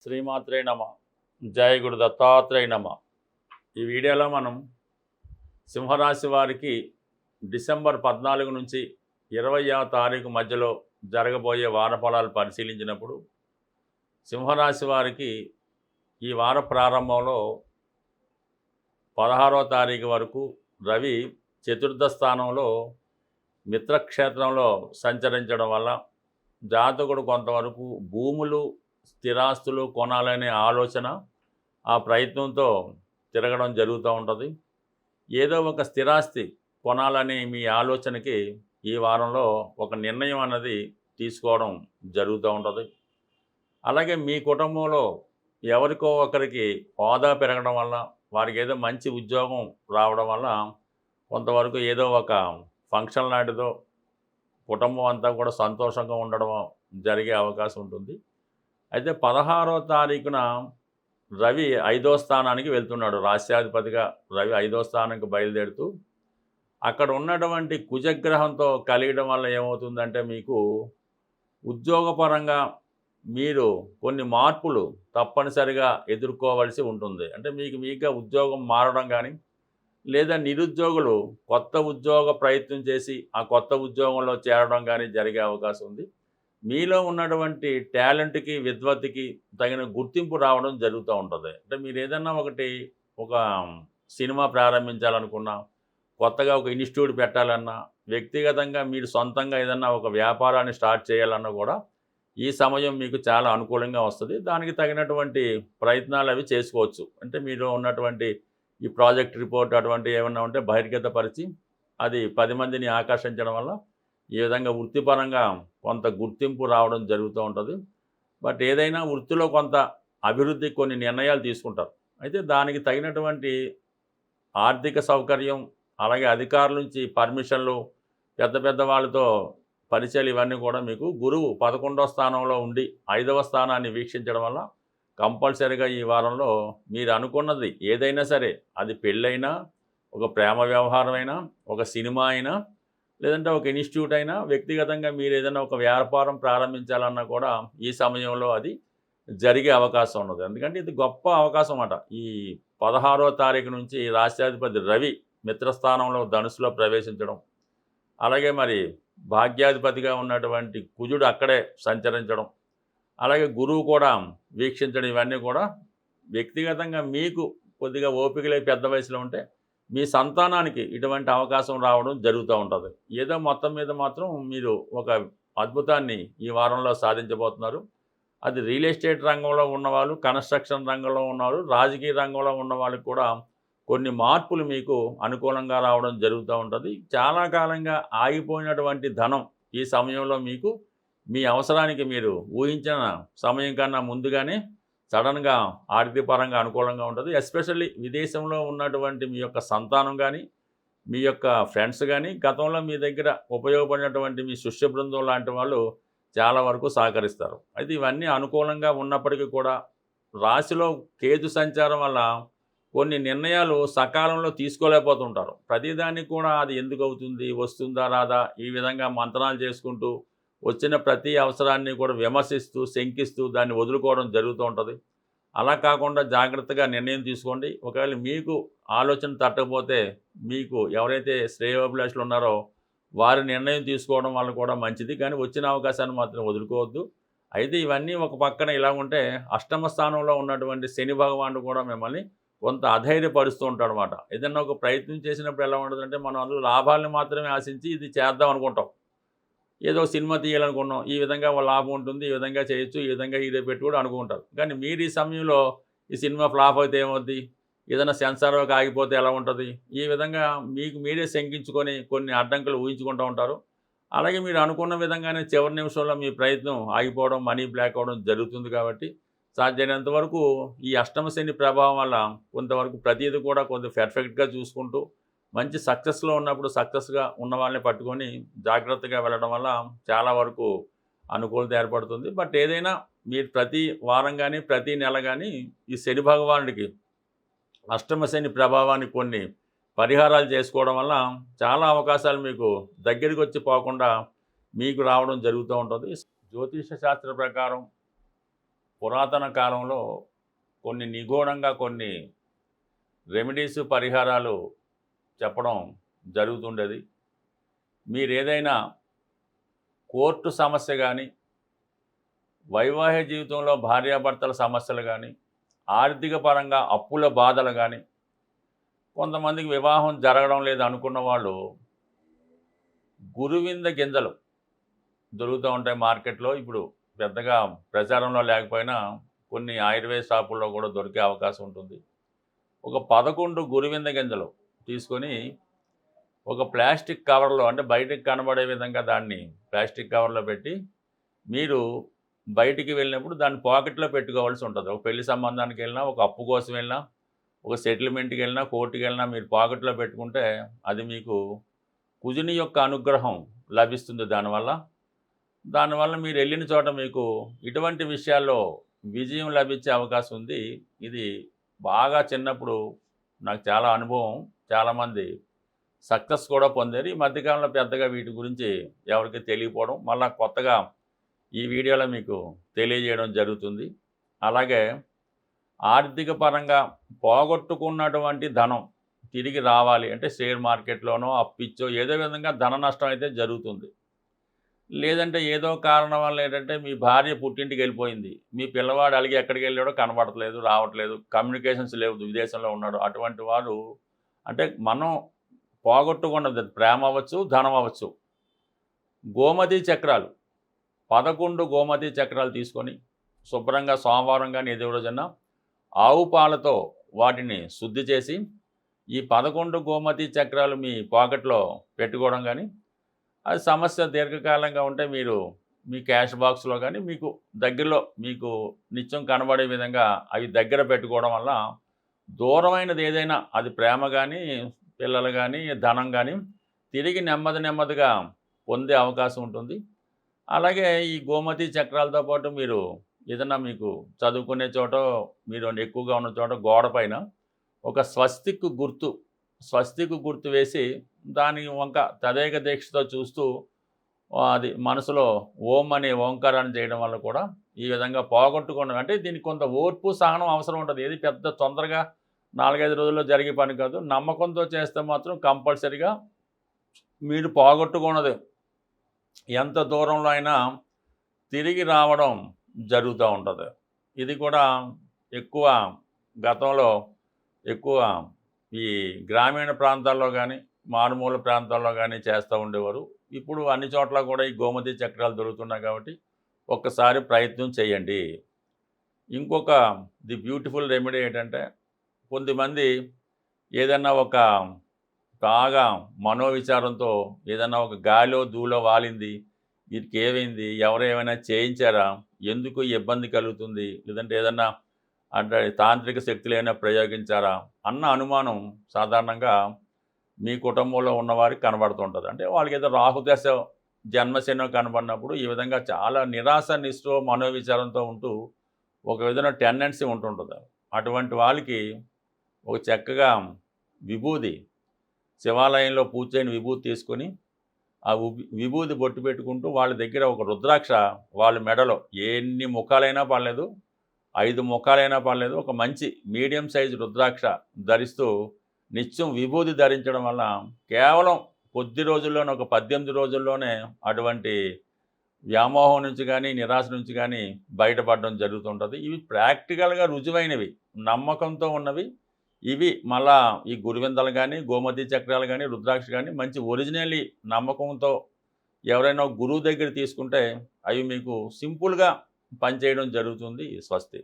శ్రీమాత్రే నమ. జయ గురు దత్తాత్రేయ నమ. ఈ వీడియోలో మనం సింహరాశి వారికి డిసెంబర్ 14 నుంచి 20వ తారీఖు మధ్యలో జరగబోయే వార ఫలాలు పరిశీలించినప్పుడు సింహరాశి వారికి ఈ వార ప్రారంభంలో 16వ తారీఖు వరకు రవి చతుర్థ స్థానంలో మిత్రక్షేత్రంలో సంచరించడం వల్ల జాతకుడు కొంతవరకు భూములు స్థిరాస్తులు కొనాలనే ఆలోచన ఆ ప్రయత్నంతో తిరగడం జరుగుతూ ఉంటుంది. ఏదో ఒక స్థిరాస్తి కొనాలనే మీ ఆలోచనకి ఈ వారంలో ఒక నిర్ణయం అన్నది తీసుకోవడం జరుగుతూ ఉంటుంది. అలాగే మీ కుటుంబంలో ఎవరికో ఒకరికి హోదా పెరగడం వల్ల వారికి ఏదో మంచి ఉద్యోగం రావడం వల్ల కొంతవరకు ఏదో ఒక ఫంక్షన్ లాంటిదో కుటుంబం అంతా కూడా సంతోషంగా ఉండడం జరిగే అవకాశం ఉంటుంది. అయితే 16వ తారీఖున రవి 5వ స్థానానికి వెళ్తున్నాడు. రాశ్యాధిపతిగా రవి 5వ స్థానానికి బయలుదేరుతూ అక్కడ ఉన్నటువంటి కుజగ్రహంతో కలియడం వల్ల ఏమవుతుందంటే మీకు ఉద్యోగపరంగా మీరు కొన్ని మార్పులు తప్పనిసరిగా ఎదుర్కోవలసి ఉంటుంది. అంటే మీకుగా ఉద్యోగం మారడం కానీ లేదా నిరుద్యోగులు కొత్త ఉద్యోగ ప్రయత్నం చేసి ఆ కొత్త ఉద్యోగంలో చేరడం కానీ జరిగే అవకాశం ఉంది. మీలో ఉన్నటువంటి టాలెంట్కి విద్వత్తుకి తగిన గుర్తింపు రావడం జరుగుతూ ఉంటుంది. అంటే మీరు ఏదన్నా ఒక సినిమా ప్రారంభించాలనుకున్నా, కొత్తగా ఒక ఇన్స్టిట్యూట్ పెట్టాలన్నా, వ్యక్తిగతంగా మీరు సొంతంగా ఏదన్నా ఒక వ్యాపారాన్ని స్టార్ట్ చేయాలన్నా కూడా ఈ సమయం మీకు చాలా అనుకూలంగా వస్తుంది. దానికి తగినటువంటి ప్రయత్నాలు అవి చేసుకోవచ్చు. అంటే మీలో ఉన్నటువంటి ఈ ప్రాజెక్ట్ రిపోర్ట్ అటువంటివి ఏమన్నా ఉంటే బహిర్గతపరిచి అది 10 మందిని ఆకర్షించడం వల్ల ఈ విధంగా వృత్తిపరంగా కొంత గుర్తింపు రావడం జరుగుతూ ఉంటుంది. బట్ ఏదైనా వృత్తిలో కొంత అభివృద్ధి కొన్ని నిర్ణయాలు తీసుకుంటారు. అయితే దానికి తగినటువంటి ఆర్థిక సౌకర్యం, అలాగే అధికారుల నుంచి పర్మిషన్లు, పెద్ద పెద్ద వాళ్ళతో పరిచయాలు ఇవన్నీ కూడా మీకు గురువు 11వ స్థానంలో ఉండి 5వ స్థానాన్ని వీక్షించడం వల్ల కంపల్సరీగా ఈ వారంలో మీరు అనుకున్నది ఏదైనా సరే, అది పెళ్ళైనా, ఒక ప్రేమ వ్యవహారం అయినా, ఒక సినిమా అయినా, లేదంటే ఒక ఇన్స్టిట్యూట్ అయినా, వ్యక్తిగతంగా మీరు ఏదైనా ఒక వ్యాపారం ప్రారంభించాలన్నా కూడా ఈ సమయంలో అది జరిగే అవకాశం ఉన్నది. ఎందుకంటే ఇది గొప్ప అవకాశం అన్నమాట. ఈ 16వ తారీఖు నుంచి రాష్ట్రాధిపతి రవి మిత్రస్థానంలో ధనుసులో ప్రవేశించడం, అలాగే మరి భాగ్యాధిపతిగా ఉన్నటువంటి కుజుడు అక్కడే సంచరించడం, అలాగే గురువు కూడా వీక్షించడం, ఇవన్నీ కూడా వ్యక్తిగతంగా మీకు కొద్దిగా ఓపికలే పెద్ద వయసులో ఉంటే మీ సంతానానికి ఇటువంటి అవకాశం రావడం జరుగుతూ ఉంటుంది. ఏదో మొత్తం మీద మాత్రం మీరు ఒక అద్భుతాన్ని ఈ వారంలో సాధించబోతున్నారు. అది రియల్ ఎస్టేట్ రంగంలో ఉన్నవాళ్ళు, కన్స్ట్రక్షన్ రంగంలో ఉన్నవాళ్ళు, రాజకీయ రంగంలో ఉన్న వాళ్ళకి కూడా కొన్ని మార్పులు మీకు అనుకూలంగా రావడం జరుగుతూ ఉంటుంది. చాలా కాలంగా ఆగిపోయినటువంటి ధనం ఈ సమయంలో మీకు మీ అవసరానికి మీరు ఊహించిన సమయం కన్నా ముందుగానే సడన్గా ఆర్థికపరంగా అనుకూలంగా ఉంటుంది. ఎస్పెషల్లీ విదేశంలో ఉన్నటువంటి మీ యొక్క సంతానం కానీ, మీ యొక్క ఫ్రెండ్స్ కానీ, గతంలో మీ దగ్గర ఉపయోగపడినటువంటి మీ శిష్య బృందం లాంటి వాళ్ళు చాలా వరకు సహకరిస్తారు. అయితే ఇవన్నీ అనుకూలంగా ఉన్నప్పటికీ కూడా రాశిలో కేతు సంచారం వల్ల కొన్ని నిర్ణయాలు సకాలంలో తీసుకోలేకపోతుంటారు. ప్రతిదానికి కూడా అది ఎందుకు అవుతుంది, వస్తుందా రాదా, ఈ విధంగా మంతనాలు చేసుకుంటూ వచ్చిన ప్రతి అవసరాన్ని కూడా విమర్శిస్తూ, శంకిస్తూ దాన్ని వదులుకోవడం జరుగుతూ ఉంటుంది. అలా కాకుండా జాగ్రత్తగా నిర్ణయం తీసుకోండి. ఒకవేళ మీకు ఆలోచన తట్టకపోతే మీకు ఎవరైతే శ్రేయోభిలాషులు ఉన్నారో వారి నిర్ణయం తీసుకోవడం వల్ల కూడా మంచిది. కానీ వచ్చిన అవకాశాన్ని మాత్రం వదులుకోవద్దు. అయితే ఇవన్నీ ఒక పక్కన ఇలా ఉంటే అష్టమ స్థానంలో ఉన్నటువంటి శని భగవానుడు కూడా మిమ్మల్ని కొంత అధైర్యపరుస్తూ ఉంటాడు అన్నమాట. ఏదన్నా ఒక ప్రయత్నం చేసినప్పుడు ఎలా ఉంటుందంటే మనం అందులో లాభాలను మాత్రమే ఆశించి ఇది చేద్దాం అనుకుంటాం. ఏదో సినిమా తీయాలనుకున్నాం, ఈ విధంగా లాభం ఉంటుంది, ఈ విధంగా చేయొచ్చు, ఈ విధంగా హీరో పెట్టి కూడా అనుకుంటారు. కానీ మీరు ఈ సమయంలో ఈ సినిమా ఫ్లాప్ అయితే ఏమవుద్ది, ఏదైనా సెన్సార్లోకి ఆగిపోతే ఎలా ఉంటుంది, ఈ విధంగా మీకు మీరే శంకించుకొని కొన్ని అడ్డంకులు ఊహించుకుంటూ ఉంటారు. అలాగే మీరు అనుకున్న విధంగానే చివరి నిమిషంలో మీ ప్రయత్నం ఆగిపోవడం, మనీ బ్లాక్ అవ్వడం జరుగుతుంది. కాబట్టి సాధ్యమైనంత వరకు ఈ అష్టమ శని ప్రభావం వల్ల కొంతవరకు ప్రతిదీ కూడా కొంచెం పర్ఫెక్ట్గా చూసుకుంటూ మంచి సక్సెస్లో ఉన్నప్పుడు సక్సెస్గా ఉన్న వాళ్ళని పట్టుకొని జాగ్రత్తగా వెళ్ళడం వల్ల చాలా వరకు అనుకూలత ఏర్పడుతుంది. బట్ ఏదైనా మీరు ప్రతి వారం కానీ ప్రతి నెల కానీ ఈ శని భగవానుడికి అష్టమ శని ప్రభావానికి కొన్ని పరిహారాలు చేసుకోవడం వల్ల చాలా అవకాశాలు మీకు దగ్గరికి వచ్చి పోకుండా మీకు రావడం జరుగుతూ ఉంటుంది. జ్యోతిష శాస్త్ర ప్రకారం పురాతన కాలంలో కొన్ని నిగూఢంగా కొన్ని రెమెడీస్ పరిహారాలు చెప్పడం జరుగుతుండేది. మీరేదైనా కోర్టు సమస్య కానీ, వైవాహిక జీవితంలో భార్యాభర్తల సమస్యలు కానీ, ఆర్థిక పరంగా అప్పుల బాధలు కానీ, కొంతమందికి వివాహం జరగడం లేదు అనుకున్న వాళ్ళు గురువింద గింజలు దొరుకుతూ ఉంటాయి మార్కెట్లో. ఇప్పుడు పెద్దగా ప్రచారంలో లేకపోయినా కొన్ని ఆయుర్వేద షాపుల్లో కూడా దొరికే అవకాశం ఉంటుంది. ఒక 11 గురువింద గింజలు తీసుకొని ఒక ప్లాస్టిక్ కవర్లో, అంటే బయటకు కనబడే విధంగా దాన్ని ప్లాస్టిక్ కవర్లో పెట్టి మీరు బయటికి వెళ్ళినప్పుడు దాన్ని పాకెట్లో పెట్టుకోవాల్సి ఉంటుంది. ఒక పెళ్లి సంబంధానికి వెళ్ళినా, ఒక అప్పు కోసం వెళ్ళినా, ఒక సెటిల్మెంట్కి వెళ్ళినా, కోర్టుకి వెళ్ళినా మీరు పాకెట్లో పెట్టుకుంటే అది మీకు కుజుని యొక్క అనుగ్రహం లభిస్తుంది. దానివల్ల మీరు వెళ్ళిన చోట మీకు ఇటువంటి విషయాల్లో విజయం లభించే అవకాశం ఉంది. ఇది బాగా చిన్నప్పుడు నాకు చాలా అనుభవం, చాలామంది సక్సెస్ కూడా పొందారు. ఈ మధ్యకాలంలో పెద్దగా వీటి గురించి ఎవరికి తెలియకపోవడం, మళ్ళీ కొత్తగా ఈ వీడియోలో మీకు తెలియజేయడం జరుగుతుంది. అలాగే ఆర్థిక పరంగా పోగొట్టుకున్నటువంటి ధనం తిరిగి రావాలి అంటే షేర్ మార్కెట్లోనో అప్పిచ్చో ఏదో విధంగా ధన నష్టం అయితే జరుగుతుంది. లేదంటే ఏదో కారణం వల్ల ఏంటంటే మీ భార్య పుట్టింటికి వెళ్ళిపోయింది, మీ పిల్లవాడు అలిగి ఎక్కడికి వెళ్ళాడో కనబడట్లేదు, రావట్లేదు, కమ్యూనికేషన్స్ లేవు, విదేశంలో ఉన్నాడు. అటువంటి వారు అంటే మనం పోగొట్టుకున్నది ప్రేమ అవ్వచ్చు, ధనం అవ్వచ్చు. గోమతి చక్రాలు 11 గోమతి చక్రాలు తీసుకొని శుభ్రంగా సోమవారం కానీ ఏదో రోజున ఆవు పాలతో వాటిని శుద్ధి చేసి ఈ 11 గోమతి చక్రాలు మీ పాకెట్లో పెట్టుకోవడం కానీ, అది సమస్య దీర్ఘకాలంగా ఉంటే మీరు మీ క్యాష్ బాక్స్లో కానీ మీకు దగ్గరలో మీకు నిత్యం కనబడే విధంగా అవి దగ్గర పెట్టుకోవడం వల్ల దూరమైనది ఏదైనా, అది ప్రేమ కానీ, పిల్లలు కానీ, ధనం కానీ తిరిగి నెమ్మదిగా పొందే అవకాశం ఉంటుంది. అలాగే ఈ గోమతి చక్రాలతో పాటు మీరు ఏదైనా మీకు చదువుకునే చోట, మీరు ఎక్కువగా ఉన్న చోట గోడ పైన ఒక స్వస్తిక్ గుర్తు వేసి దాని వంక తదేక దీక్షతో చూస్తూ అది మనసులో ఓం అనే ఓంకారాన్ని చేయడం వల్ల కూడా ఈ విధంగా పోగొట్టుకోవడం. అంటే దీనికి కొంత ఓర్పు సహనం అవసరం ఉంటుంది. ఏది పెద్ద తొందరగా 4-5 రోజుల్లో జరిగే పని కాదు. నమ్మకంతో చేస్తే మాత్రం కంపల్సరిగా మీరు పోగొట్టుకున్నది ఎంత దూరంలో అయినా తిరిగి రావడం జరుగుతూ ఉంటుంది. ఇది కూడా ఎక్కువ గతంలో ఈ గ్రామీణ ప్రాంతాల్లో కానీ, మారుమూల ప్రాంతాల్లో కానీ చేస్తూ ఉండేవారు. ఇప్పుడు అన్ని చోట్ల కూడా ఈ గోమతి చక్రాలు దొరుకుతున్నాయి కాబట్టి ఒక్కసారి ప్రయత్నం చేయండి. ఇంకొక ది బ్యూటిఫుల్ రెమెడీ ఏంటంటే, కొంతమంది ఏదన్నా ఒక బాగా మనోవిచారంతో ఏదన్నా ఒక గాలిలో ధూళో వాలింది, వీరికి ఏమైంది, ఎవరు ఏమైనా చేయించారా, ఎందుకు ఇబ్బంది కలుగుతుంది, లేదంటే ఏదన్నా అంటే తాంత్రిక శక్తులు ఏమైనా ప్రయోగించారా అన్న అనుమానం సాధారణంగా మీ కుటుంబంలో ఉన్నవారికి కనబడుతుంటుంది. అంటే వాళ్ళకి ఏదో రాహుదశ జన్మశనో కనబడినప్పుడు ఈ విధంగా చాలా నిరాశ నిస్పృహ మనోవిచారంతో ఉంటూ ఒక విధంగా టెండెన్సీ ఉంటుంటుంది. అటువంటి వాళ్ళకి ఒక చక్కగా విభూది, శివాలయంలో పూజ చేయని విభూతి తీసుకొని ఆ విభూది బొట్టు పెట్టుకుంటూ వాళ్ళ దగ్గర ఒక రుద్రాక్ష వాళ్ళ మెడలో ఎన్ని ముఖాలైనా పర్లేదు, 5 ముఖాలైనా పర్లేదు, ఒక మంచి మీడియం సైజు రుద్రాక్ష ధరిస్తూ నిత్యం విభూది ధరించడం వల్ల కేవలం కొద్ది రోజుల్లోనే, ఒక 18 రోజుల్లోనే అటువంటి వ్యామోహం నుంచి కానీ, నిరాశ నుంచి కానీ బయటపడడం జరుగుతుంటుంది. ఇవి ప్రాక్టికల్గా రుజువైనవి, నమ్మకంతో ఉన్నవి. ఇవి మళ్ళా ఈ గురువిందలు కానీ, గోమతి చక్రాలు కానీ, రుద్రాక్ష కానీ మంచి ఒరిజినల్లీ నమ్మకంతో ఎవరైనా గురువు దగ్గర తీసుకుంటే అవి మీకు సింపుల్గా పనిచేయడం జరుగుతుంది. స్వస్తి.